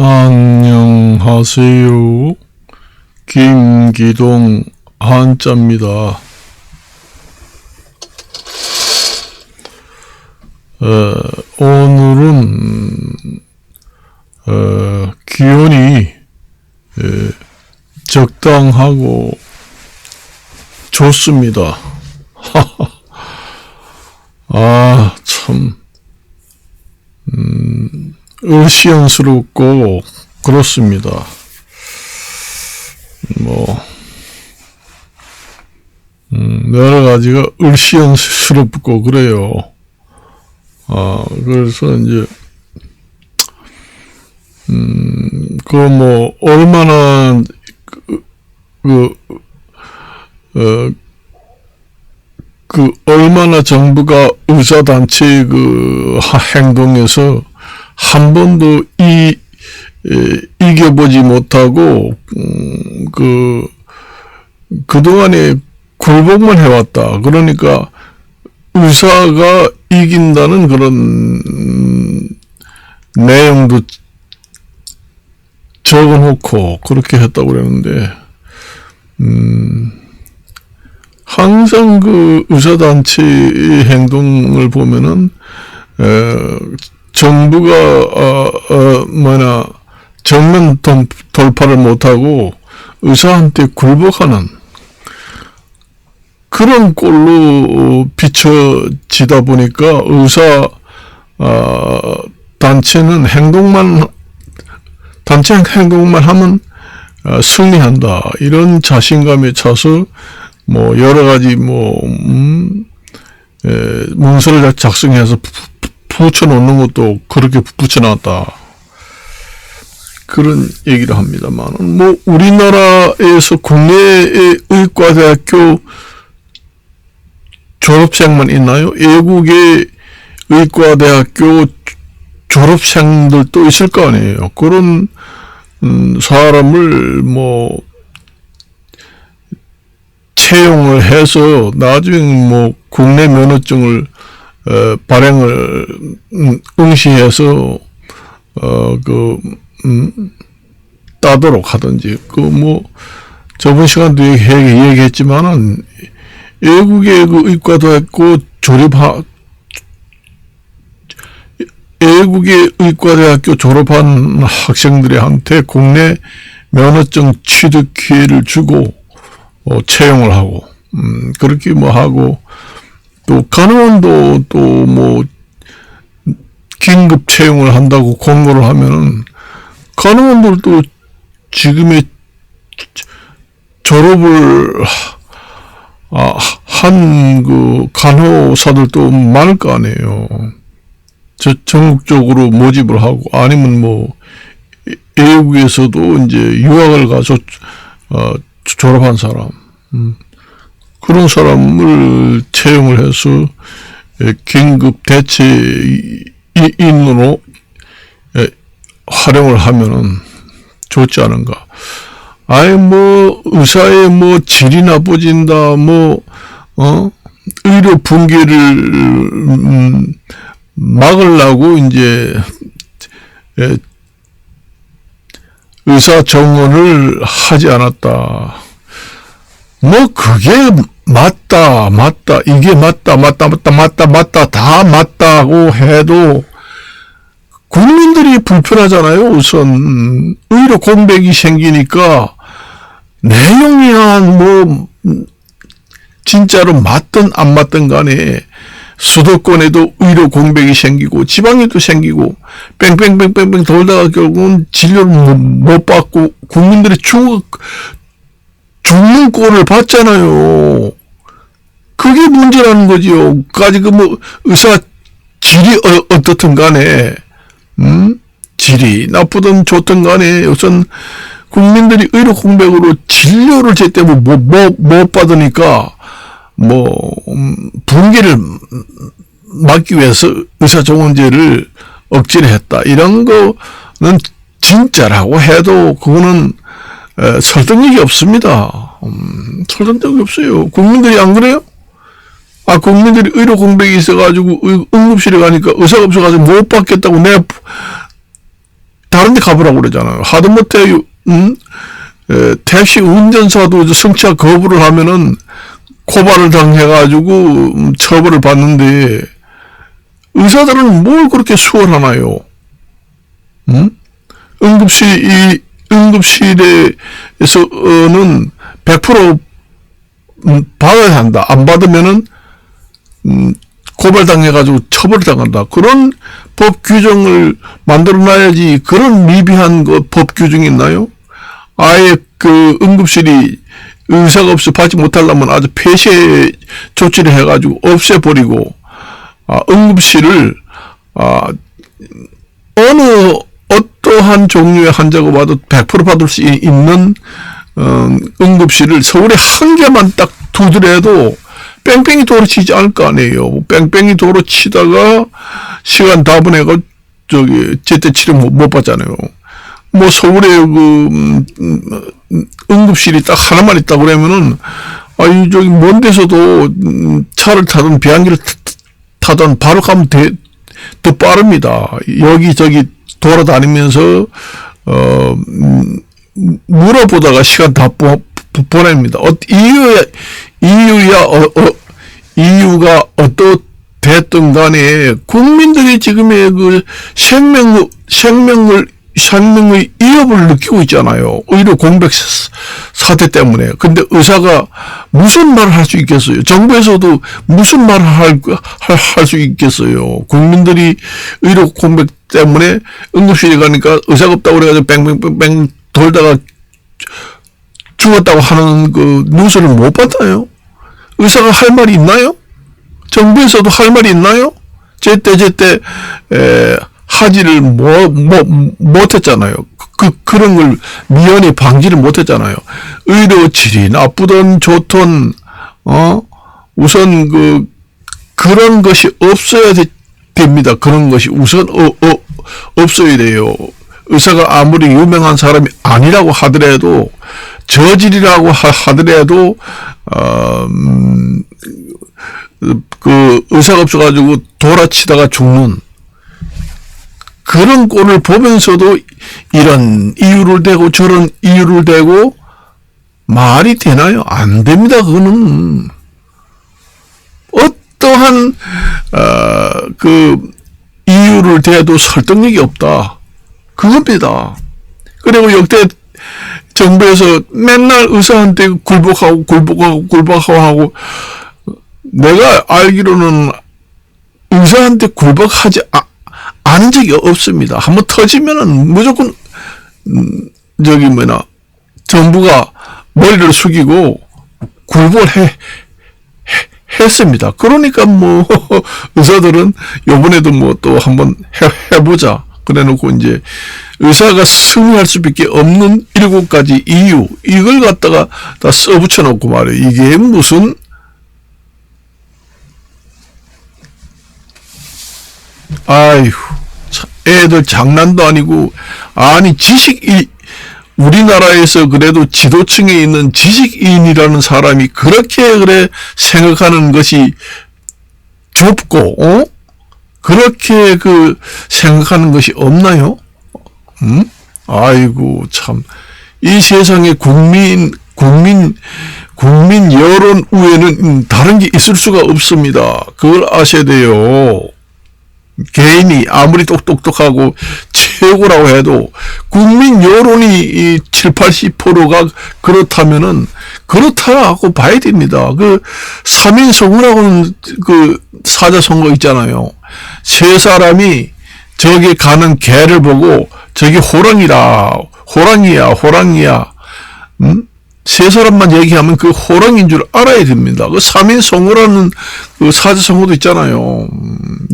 안녕하세요. 김기동 한자입니다. 오늘은 기온이 적당하고 좋습니다. 참 으시연스럽고 그렇습니다. 여러 가지가 으시연스럽고 그래요. 그래서 이제 얼마나 얼마나 정부가 의사단체의 행동에서 한 번도 이겨보지 못하고, 그동안에 굴복만 해왔다. 그러니까, 의사가 이긴다는 그런 내용도 적어 놓고, 그렇게 했다고 그랬는데, 항상 의사단체의 행동을 보면은, 정부가 정면 돌파를 못하고 의사한테 굴복하는 그런 꼴로 비춰지다 보니까 의사 단체는 단체 행동만 하면 승리한다, 이런 자신감에 차서 여러 가지 문서를 작성해서 붙여놓는 것도 그렇게 붙여놨다, 그런 얘기를 합니다만, 우리나라에서 국내의 의과대학교 졸업생만 있나요? 외국의 의과대학교 졸업생들도 있을 거 아니에요. 그런 사람을 채용을 해서 나중에 국내 면허증을 발행을 응시해서 따도록 하든지, 저번 시간도 얘기했지만은 외국의 의과대학교 외국의 의과대학교 졸업한 학생들한테 국내 면허증 취득 기회를 주고 채용을 하고, 그렇게 하고, 또 간호원도 긴급 채용을 한다고 공고를 하면은 간호원들도 지금의 졸업을 한 간호사들도 많을 거 아니에요. 전국적으로 모집을 하고, 아니면 외국에서도 이제 유학을 가서 졸업한 사람, 그런 사람을 채용을 해서 긴급 대체인으로 활용을 하면은 좋지 않은가. 의사의 질이 나빠진다, 의료 붕괴를 막으려고 이제 의사 정원을 하지 않았다. 그게 맞다, 이게 맞다, 다 맞다고 해도 국민들이 불편하잖아요. 우선 의료 공백이 생기니까 내용이야 진짜로 맞든 안 맞든 간에 수도권에도 의료 공백이 생기고 지방에도 생기고 뺑뺑뺑뺑 돌다가 결국은 진료를 못 받고 국민들이 죽는 꼴을 봤잖아요. 그게 문제라는 거지요. 의사 질이 어떻든 간에, 질이 나쁘든 좋든 간에 우선 국민들이 의료 공백으로 진료를 제때로 못 받으니까 붕괴를 막기 위해서 의사정원제를 억지를 했다, 이런 거는 진짜라고 해도 그거는 설득력이 없습니다. 설득력이 없어요. 국민들이 안 그래요? 국민들이 의료 공백이 있어가지고 응급실에 가니까 의사가 없어가지고 못 받겠다고 다 다른 데 가보라고 그러잖아요. 하다못해, 택시 운전사도 승차 거부를 하면은 고발을 당해가지고 처벌을 받는데, 의사들은 뭘 그렇게 수월하나요? 응급실에서는 100% 받아야 한다. 안 받으면은, 고발당해가지고 처벌을 당한다. 그런 법 규정을 만들어놔야지. 그런 미비한 법 규정이 있나요? 아예 그 응급실이 의사가 없어 받지 못하려면 아주 폐쇄 조치를 해가지고 없애버리고, 응급실을, 어떠한 종류의 환자가 와도 100% 받을 수 있는, 응급실을 서울에 한 개만 딱 두더라도 뺑뺑이 도로 치지 않을 거 아니에요. 뺑뺑이 도로 치다가 시간 다 보내고 제때 치료 못 받잖아요. 뭐 서울에 응급실이 딱 하나만 있다고 그러면은, 먼 데서도 차를 타든 비행기를 타든 바로 가면 더 빠릅니다. 여기저기 돌아다니면서, 물어보다가 시간 다 보냅니다. 이유가 어떻든 간에 국민들이 지금의 그 생명의 위협을 느끼고 있잖아요. 의료 공백 사태 때문에. 근데 의사가 무슨 말을 할 수 있겠어요? 정부에서도 무슨 말을 할 수 있겠어요? 국민들이 의료 공백 때문에 응급실에 가니까 의사가 없다고 그래가지고 뺑뺑뺑뺑 돌다가 죽었다고 하는 그 뉴스를 못 봤나요? 의사가 할 말이 있나요? 정부에서도 할 말이 있나요? 제때 하지를 못했잖아요. 그런 걸 미연에 방지를 못했잖아요. 의료 질이 나쁘든 좋든, 우선 그런 것이 없어야 됩니다. 그런 것이 우선, 없어야 돼요. 의사가 아무리 유명한 사람이 아니라고 하더라도, 저질이라고 하더라도, 의사가 없어가지고 돌아치다가 죽는, 그런 꼴을 보면서도 이런 이유를 대고 저런 이유를 대고 말이 되나요? 안 됩니다. 그거는 어떠한 이유를 대도 설득력이 없다. 그겁니다. 그리고 역대 정부에서 맨날 의사한테 굴복하고 내가 알기로는 의사한테 굴복하지 않은 적이 없습니다. 한번 터지면은 무조건 정부가 머리를 숙이고 굴복을 했습니다. 그러니까 뭐 의사들은 요번에도 뭐 또 한번 해보자 그래놓고 이제 의사가 승리할 수밖에 없는 7가지 이유 이걸 갖다가 다 써붙여놓고 말이에요. 이게 무슨 아이고 애들 장난도 아니고 아니 우리나라에서 그래도 지도층에 있는 지식인이라는 사람이 그렇게 그래 생각하는 것이 좁고 그렇게 생각하는 것이 없나요? 아이고 참 이 세상에 국민 여론 위에는 다른 게 있을 수가 없습니다. 그걸 아셔야 돼요. 개인이 아무리 똑똑하고 최고라고 해도 국민 여론이 70~80%가 그렇다면은 그렇다고 봐야 됩니다. 3인성우라고는 사자성어 있잖아요. 세 사람이 저기 가는 개를 보고 저기 호랑이야. 세 사람만 얘기하면 그 호랑이인 줄 알아야 됩니다. 3인성우라는 사자성어도 있잖아요.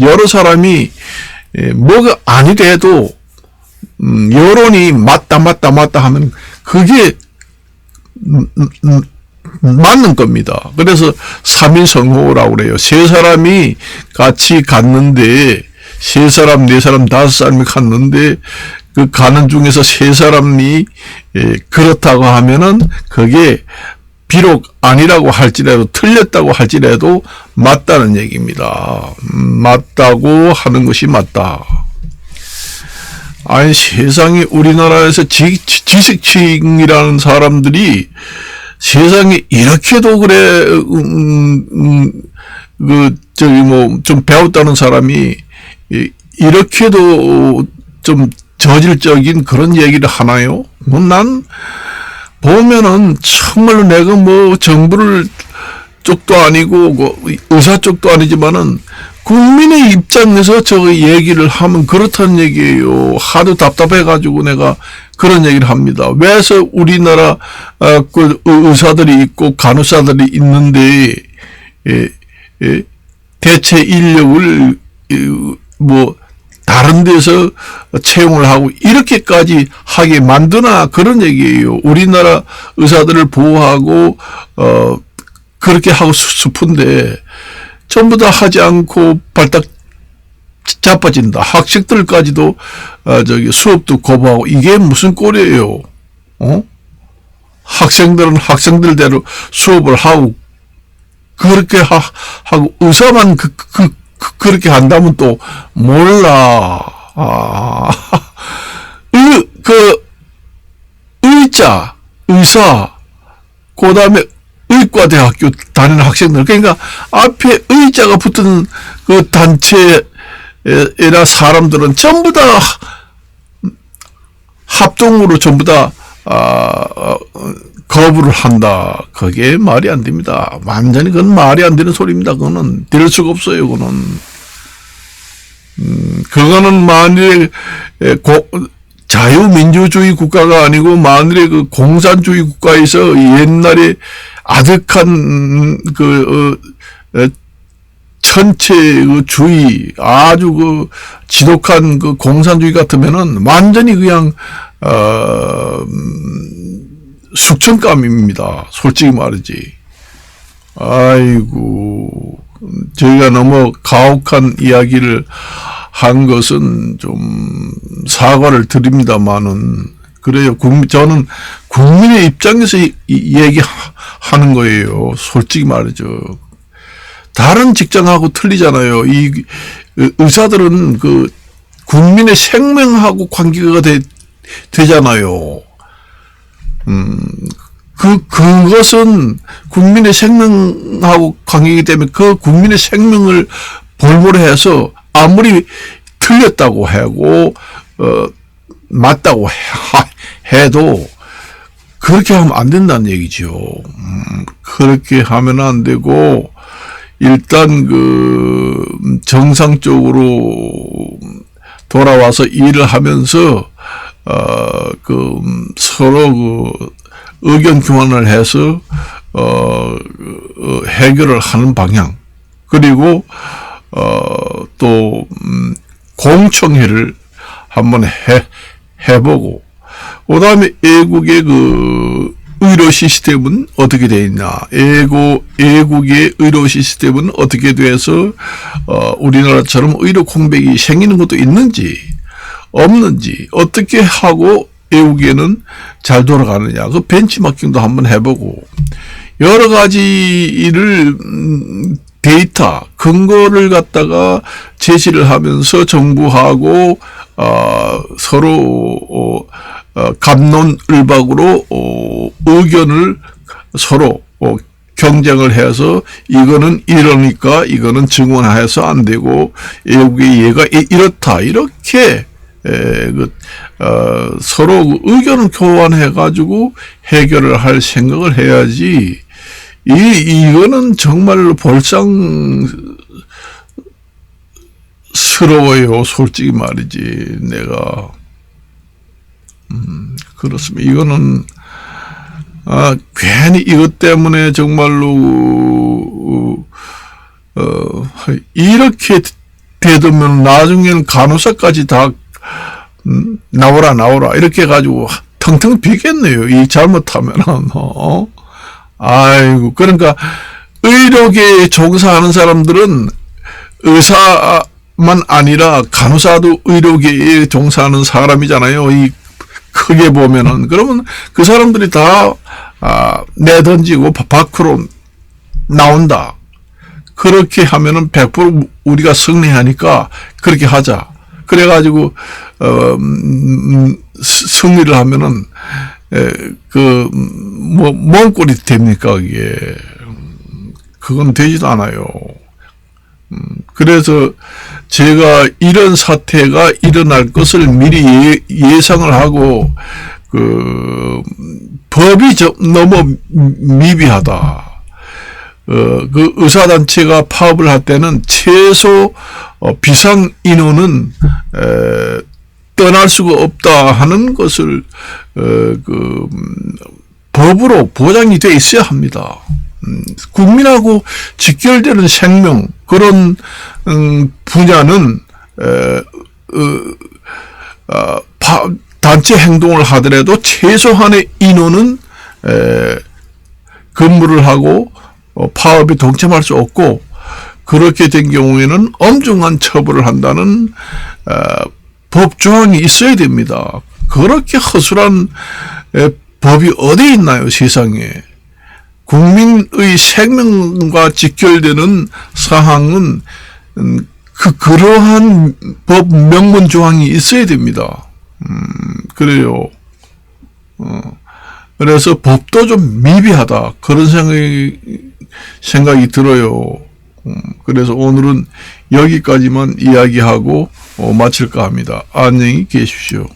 여러 사람이 뭐가 아니래도 여론이 맞다 하면 그게 맞는 겁니다. 그래서 3인성우라고 그래요. 세 사람이 같이 갔는데 세 사람, 네 사람, 5사람이 갔는데 그 가는 중에서 세 사람이 그렇다고 하면은 그게 비록 아니라고 할지라도 틀렸다고 할지라도 맞다는 얘기입니다. 맞다고 하는 것이 맞다. 아니, 세상에 우리나라에서 지식층이라는 사람들이 세상에 이렇게도 그래, 좀 배웠다는 사람이 이렇게도 좀 저질적인 그런 얘기를 하나요? 난 보면은 정말로 내가 뭐 정부를 쪽도 아니고 의사 쪽도 아니지만은 국민의 입장에서 저 얘기를 하면 그렇다는 얘기예요. 하도 답답해가지고 내가 그런 얘기를 합니다. 왜서 우리나라 그 의사들이 있고 간호사들이 있는데 대체 인력을 뭐 다른 데서 채용을 하고 이렇게까지 하게 만드나 그런 얘기예요. 우리나라 의사들을 보호하고 그렇게 하고 싶은데 전부 다 하지 않고 발딱 자빠진다. 학생들까지도 수업도 거부하고 이게 무슨 꼴이에요? 학생들은 학생들대로 수업을 하고 그렇게 하고 의사만 그렇게 한다면 또 몰라. 의사, 그 다음에 의과대학교 다니는 학생들, 그러니까 앞에 의자가 붙은 그 단체나 사람들은 전부 다 합동으로 전부 다 거부를 한다. 그게 말이 안 됩니다. 완전히 그건 말이 안 되는 소리입니다. 그거는 될 수가 없어요. 그거는 만일에 자유민주주의 국가가 아니고 만일에 그 공산주의 국가에서 옛날에 아득한 천체 주의 아주 지독한 공산주의 같으면은 완전히 그냥 숙청감입니다. 솔직히 말이지. 아이고, 저희가 너무 가혹한 이야기를 한 것은 좀 사과를 드립니다만은, 그래요. 저는 국민의 입장에서 얘기하는 거예요. 솔직히 말이죠. 다른 직장하고 틀리잖아요. 이 의사들은 국민의 생명하고 관계가 되잖아요. 그것은 국민의 생명하고 관계이기 때문에 그 국민의 생명을 볼모해서 아무리 틀렸다고 하고, 맞다고 해도 그렇게 하면 안 된다는 얘기죠. 그렇게 하면 안 되고, 일단 정상적으로 돌아와서 일을 하면서 서로 의견 교환을 해서 해결을 하는 방향, 그리고 또 공청회를 한번 해보고, 그 다음에 애국의 의료 시스템은 어떻게 되어 있나, 애국의 의료 시스템은 어떻게 돼서 우리나라처럼 의료 공백이 생기는 것도 있는지 없는지, 어떻게 하고 애국에는 잘 돌아가느냐, 그 벤치마킹도 한번 해보고, 여러 가지를 데이터, 근거를 갖다가 제시를 하면서 정부하고 서로 갑론을박으로 의견을 서로 경쟁을 해서 이거는 이러니까 이거는 증언해서 안 되고 애국의 얘가 이렇다, 이렇게 서로 의견을 교환해 가지고 해결을 할 생각을 해야지. 이거는 정말로 볼상스러워요. 솔직히 말이지. 내가 그렇습니다. 이거는 괜히 이것 때문에 정말로 이렇게 되면 나중에는 간호사까지 다 나오라 이렇게 해가지고 텅텅 비겠네요. 이 잘못하면은. 아이고, 그러니까 의료계에 종사하는 사람들은 의사만 아니라 간호사도 의료계에 종사하는 사람이잖아요. 이 크게 보면은. 그러면 그 사람들이 다 내던지고 밖으로 나온다. 그렇게 하면은 100% 우리가 승리하니까 그렇게 하자. 그래가지고 승리를 하면은 뭔 꼴이 됩니까 그게. 그건 되지도 않아요. 그래서 제가 이런 사태가 일어날 것을 미리 예상을 하고 법이 너무 미비하다. 그 의사단체가 파업을 할 때는 최소 비상 인원은 떠날 수가 없다 하는 것을 법으로 보장이 되어 있어야 합니다. 국민하고 직결되는 생명 그런 분야는 단체 행동을 하더라도 최소한의 인원은 근무를 하고 파업에 동참할 수 없고, 그렇게 된 경우에는 엄중한 처벌을 한다는 법 조항이 있어야 됩니다. 그렇게 허술한 법이 어디 있나요, 세상에. 국민의 생명과 직결되는 사항은 그러한 법 명문 조항이 있어야 됩니다. 그래요. 그래서 법도 좀 미비하다, 그런 생각이 들어요. 그래서 오늘은 여기까지만 이야기하고 마칠까 합니다. 안녕히 계십시오.